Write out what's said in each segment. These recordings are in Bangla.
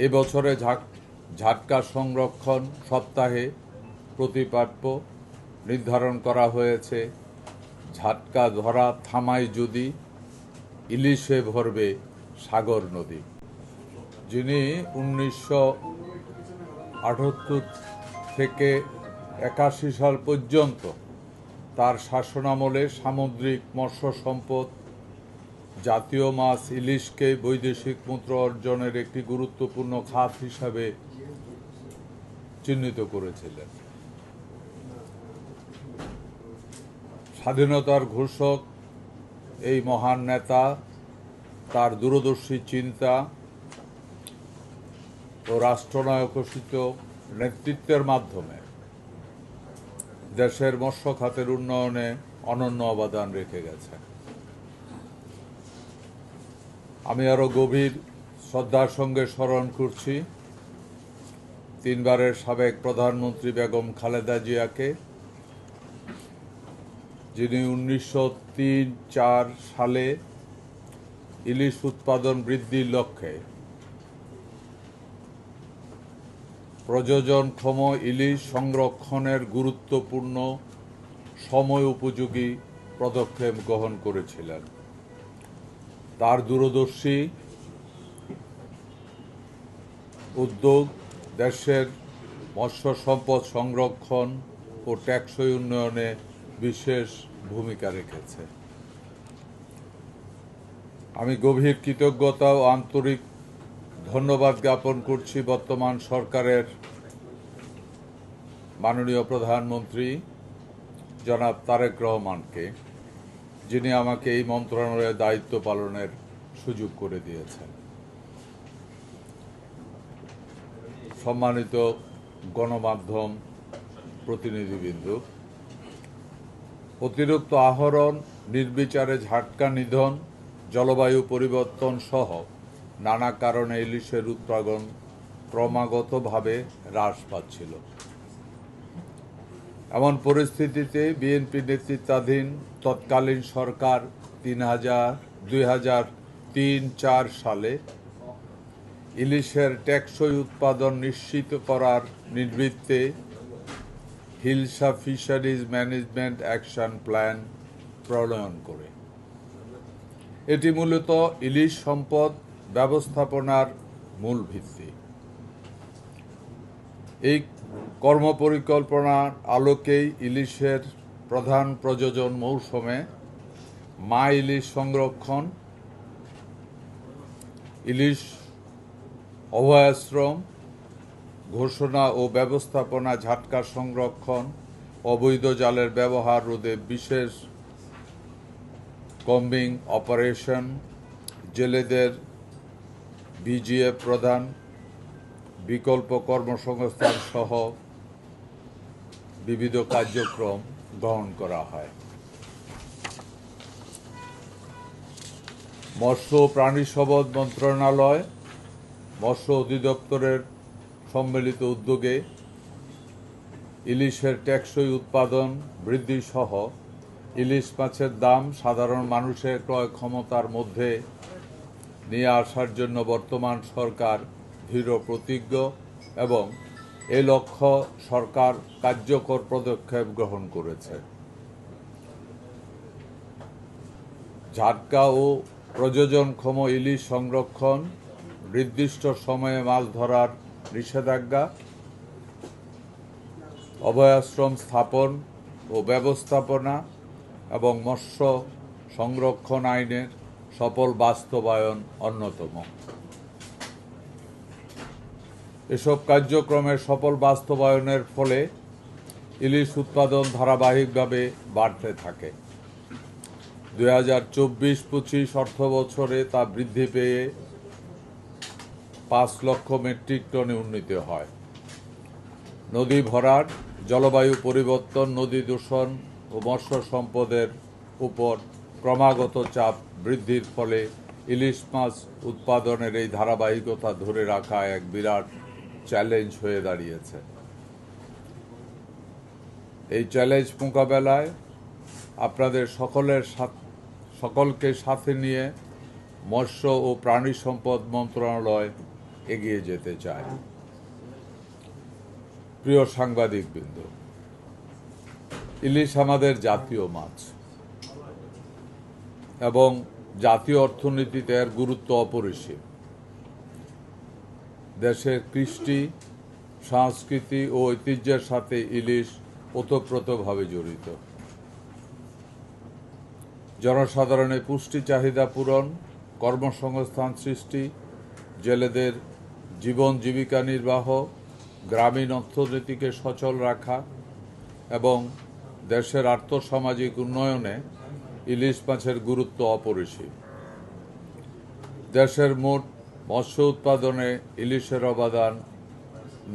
এবছরে ঝাটকা সংরক্ষণ সপ্তাহে প্রতিপাদ্য নির্ধারণ করা হয়েছে। ঝাটকা ধরা থামায় যদি, ইলিশে ভরবে সাগর নদী। যিনি 1978 থেকে 81 সাল পর্যন্ত তার শাসনামলে সামুদ্রিক মৎস্য সম্পদ, জাতীয় মাছ ইলিশকে বৈদেশিক মুদ্রা অর্জনের একটি গুরুত্বপূর্ণ খাত হিসাবে চিহ্নিত করেছিলেন। স্বাধীনতার ঘোষক এই মহান নেতা তার দূরদর্শী চিন্তা ও রাষ্ট্রনায়কোচিত নেতৃত্বের মাধ্যমে দেশের মৎস্য খাতের উন্নয়নে অনন্য অবদান রেখে গেছেন। আমি আরও গভীর শ্রদ্ধার সঙ্গে স্মরণ করছি তিনবারের সাবেক প্রধানমন্ত্রী বেগম খালেদা জিয়াকে, যিনি 1903-04 সালে ইলিশ উৎপাদন বৃদ্ধির লক্ষ্যে প্রযোজনক্ষম ইলিশ সংরক্ষণের গুরুত্বপূর্ণ সময় উপযোগী পদক্ষেপ গ্রহণ করেছিলেন। তার দূরদর্শী উদ্যোগ দেশের মৎস্য সম্পদ সংরক্ষণ ও টেকসই উন্নয়নে বিশেষ ভূমিকা রেখেছে। আমি গভীর কৃতজ্ঞতা ও আন্তরিক ধন্যবাদ জ্ঞাপন করছি বর্তমান সরকারের মাননীয় প্রধানমন্ত্রী জনাব তারেক রহমানকে, যিনি আমাকে এই মন্ত্রণালয়ের দায়িত্ব পালনের সুযোগ করে দিয়েছেন। সম্মানিত গণমাধ্যম প্রতিনিধিবৃন্দ, অতিরিক্ত আহরণ, নির্বিচারে ঝাটকা নিধন, জলবায়ু পরিবর্তন সহ নানা কারণে ইলিশের উৎপাদন ক্রমাগতভাবে হ্রাস পাচ্ছিল। এমন পরিস্থিতিতে বিএনপি নেতৃত্বাধীন তৎকালীন সরকার 2003-04 সালে ইলিশের টেকসই উৎপাদন নিশ্চিত করার নিমিত্তে hilsa fisheries management action plan প্রণয়ন করে। এটি মূলত ইলিশ সম্পদ ব্যবস্থাপনার মূল ভিত্তি। এই কর্মপরিকল্পনার আলোকেই ইলিশের প্রধান প্রযোজন মৌসুমে মা ইলিশ সংরক্ষণ, ইলিশ অভয়াশ্রম ঘোষণা ও ব্যবস্থাপনা, ঝাটকা সংরক্ষণ, অবৈধ জালের ব্যবহার রোধে বিশেষ কম্বিং অপারেশন, জেলেদের বিজিএফ প্রদান, বিকল্প কর্মসংস্থান সহ বিবিধ কার্যক্রম গ্রহণ করা হয়। মৎস্য ও প্রাণী সম্পদ মন্ত্রণালয়, মৎস্য অধিদপ্তরের সম্মিলিত উদ্যোগে ইলিশের টেকসই উৎপাদন বৃদ্ধি সহ ইলিশ মাছের দাম সাধারণ মানুষের ক্রয় ক্ষমতার মধ্যে নিয়ে আসার জন্য বর্তমান সরকার দৃঢ় প্রতিজ্ঞ এবং এ লক্ষ্য সরকার কার্যকর পদক্ষেপ গ্রহণ করেছে। ঝাটকা ও প্রযোজনক্ষম ইলিশ সংরক্ষণ, নির্দিষ্ট সময়ে মাছ ধরার নিষেধাজ্ঞা, অভয়াশ্রম স্থাপন ও ব্যবস্থাপনা এবং মৎস্য সংরক্ষণ আইনের সফল বাস্তবায়ন অন্যতম। এসব কার্যক্রমের সফল বাস্তবায়নের ফলে ইলিশ উৎপাদন ধারাবাহিকভাবে বাড়তে থাকে। 2024-25 অর্থবছরে তা বৃদ্ধি পেয়ে 5 লক্ষ মেট্রিক টনে উন্নীত হয়। নদী ভরাট, জলবায়ু পরিবর্তন, নদী দূষণ ও মৎস্য সম্পদের উপর ক্রমাগত চাপ বৃদ্ধির ফলে ইলিশ মাছ উৎপাদনের এই ধারাবাহিকতা ধরে রাখা এক বিরাট চ্যালেঞ্জ হয়ে দাঁড়িয়েছে। এই চ্যালেঞ্জ মোকাবেলায় আপনাদের সকলকে সাথে নিয়ে মৎস্য ও প্রাণী সম্পদ মন্ত্রণালয় এগিয়ে যেতে চায়। প্রিয় সাংবাদিকবৃন্দ, ইলিশ আমাদের জাতীয় মাছ এবং জাতীয় অর্থনীতিতে এর গুরুত্ব অপরিসীম। দেশের কৃষ্টি, সংস্কৃতি ও ঐতিহ্যের সাথে ইলিশ ওতপ্রোতভাবে জড়িত। জনসাধারণের পুষ্টি চাহিদা পূরণ, কর্মসংস্থান সৃষ্টি, জেলেদের জীবন জীবিকা নির্বাহ, গ্রামীণ অর্থনীতিকে সচল রাখা এবং দেশের আর্থসামাজিক উন্নয়নে ইলিশ মাছের গুরুত্ব অপরিসীম। দেশের মোট মৎস্য উৎপাদনে ইলিশের অবদান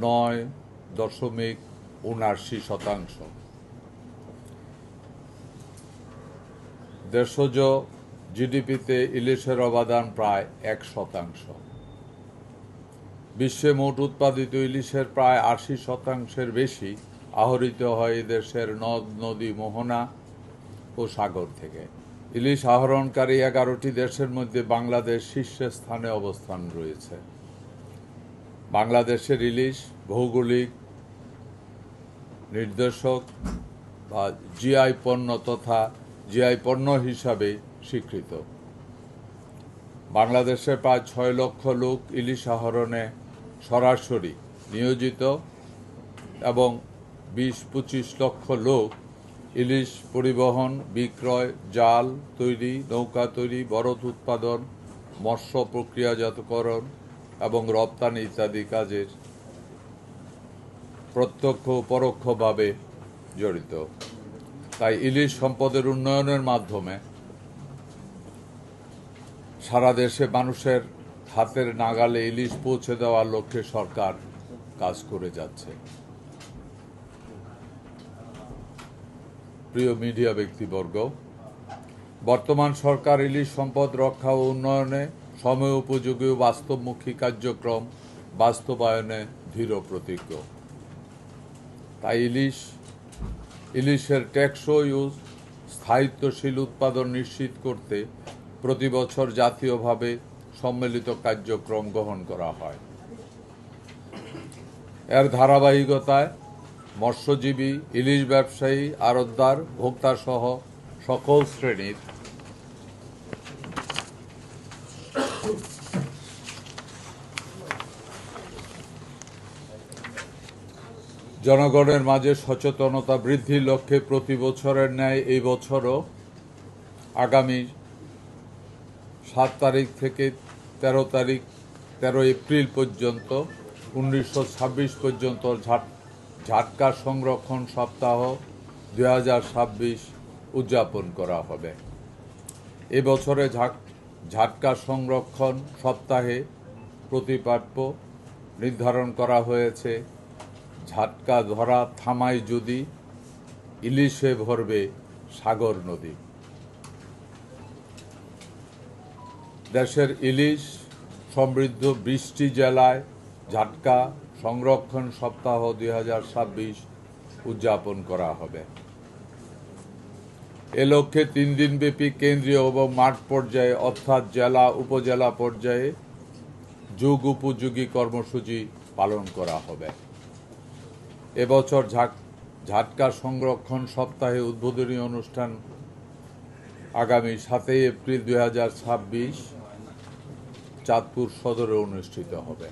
9.79%। দেশজ জিডিপিতে ইলিশের অবদান প্রায় 1%। বিশ্বে মোট উৎপাদিত ইলিশের প্রায় 80%-এর বেশি আহরিত হয় দেশের নদ নদী, মোহনা ও সাগর থেকে। ইলিশ আহরণকারী 11টি দেশের মধ্যে বাংলাদেশ শীর্ষস্থানে অবস্থান রয়েছে। বাংলাদেশের ইলিশ ভৌগোলিক নির্দেশক বা জিআই পণ্য তথা জিআই পণ্য হিসাবে স্বীকৃত। বাংলাদেশে প্রায় 6 লক্ষ লোক ইলিশ আহরণে সরাসরি নিয়োজিত এবং 20-25 লক্ষ লোক ইলিশ পরিবহন, বিক্রয়, জাল তৈরি, নৌকা তৈরি, বরফ উৎপাদন, মৎস্য প্রক্রিয়াজাতকরণ এবং রপ্তানি ইত্যাদি কাজের প্রত্যক্ষ ও পরোক্ষভাবে জড়িত। তাই ইলিশ সম্পদের উন্নয়নের মাধ্যমে সারা দেশে মানুষের হাতের নাগালে ইলিশ পৌঁছে দেওয়ার লক্ষ্যে সরকার কাজ করে যাচ্ছে। প্রিয় মিডিয়া ব্যক্তিবর্গ, বর্তমান সরকার ইলিশ সম্পদ রক্ষা ও উন্নয়নে সময় উপযোগী ও বাস্তবমুখী কার্যক্রম বাস্তবায়নে দৃঢ় প্রতিজ্ঞ। তাই ইলিশের টেকসই ও স্থায়িত্বশীল উৎপাদন নিশ্চিত করতে প্রতি বছর জাতীয়ভাবে সম্মিলিত কার্যক্রম গ্রহণ করা হয়। এর ধারাবাহিকতায় মৎস্যজীবী, ইলিশ ব্যবসায়ী, আড়তদার, ভোক্তাসহ সকল শ্রেণীর জনগণের মাঝে সচেতনতা বৃদ্ধির লক্ষ্যে প্রতি বছরের ন্যায় এই বছরও আগামী 7 তারিখ থেকে 13 এপ্রিল পর্যন্ত 1926 পর্যন্ত ঝাটকা সংরক্ষণ সপ্তাহ 2026 উদযাপন করা হবে। এবছরে ঝাটকা সংরক্ষণ সপ্তাহে প্রতিপাদ্য নির্ধারণ করা হয়েছে, ঝাটকা ধরা থামাই যদি, ইলিশে ভরবে সাগর নদী। দেশের ইলিশ সমৃদ্ধ 20টি জেলায় ঝাটকা সংরক্ষণ সপ্তাহ 2026 উদযাপন করা হবে। এ লক্ষ্যে 3 দিনব্যাপী কেন্দ্রীয় এবং মাঠ পর্যায়ে অর্থাৎ জেলা উপজেলা পর্যায়ে যুগ উপযোগী কর্মসূচি পালন করা হবে। এবছর ঝাটকা সংরক্ষণ সপ্তাহে উদ্বোধনী অনুষ্ঠান আগামী 7 এপ্রিল 2026 চাঁদপুর সদরে অনুষ্ঠিত হবে।